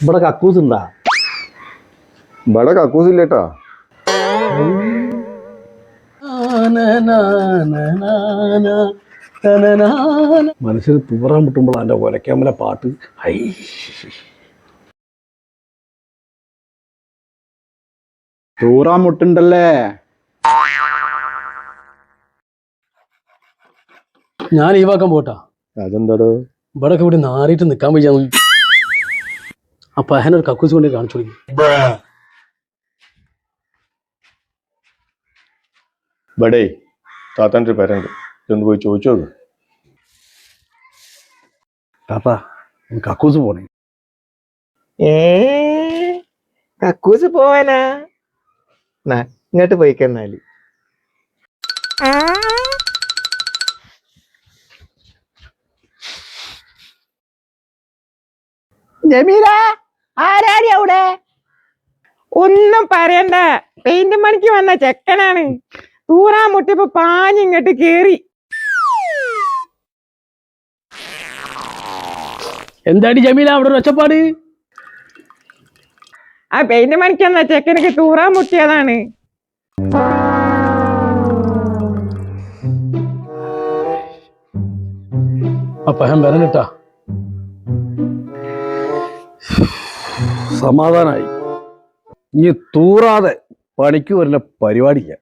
ഇവിടെ കക്കൂസ് ഉണ്ടാ? ഇവിടെ കക്കൂസ് ഇല്ലേട്ടാ. മനസ്സിന് തൂറാൻ മുട്ടുമ്പോൾ എൻ്റെ ഒരക്കാമല പാട്ട്. ഹൈ, തൂറാൻ മുട്ടുണ്ടല്ലേ? ഞാൻ ഈ വാക്കാൻ പോട്ടാ. അതെന്താടോ? ഇവിടൊക്കെ ഇവിടെ നാറിയിട്ട് നിൽക്കാൻ വയ്യ. അപ്പൊ അതിനൊരു കക്കൂസ് കൊണ്ട് കാണിച്ചു കൊടുക്കും. ഇവിടെ താത്താൻ്റെ ഒരു പേരുണ്ട്, ഇതൊന്ന് പോയി ചോദിച്ചു നോക്ക്. താത്താ, കക്കൂസ് പോണേ. കക്കൂസ് പോവാനാ? ഇങ്ങോട്ട് പോയിക്കെന്നാല്. ജമീല, ആരാടി അവിടെ? ഒന്നും പറയണ്ട, പെയിന്റ് പണിക്ക് വന്ന ചെക്കനാണ്. തൂറാൻ മുട്ടിയപ്പോ പാഞ്ഞിങ്ങോട്ട് കേറി. എന്താടി ജമീല അവിടെ ഒരു ഒച്ചപ്പാട്? ആ പെയിന്റ് പണിക്ക് വന്ന ചെക്കനക്ക് തൂറാൻ മുട്ടിയതാണ്. അപ്പൊ ഞാൻ വരണിട്ടാ. സമാധാനായി. ഇനി തൂറാതെ പണിക്ക് വരുന്ന പരിപാടിയില്ല.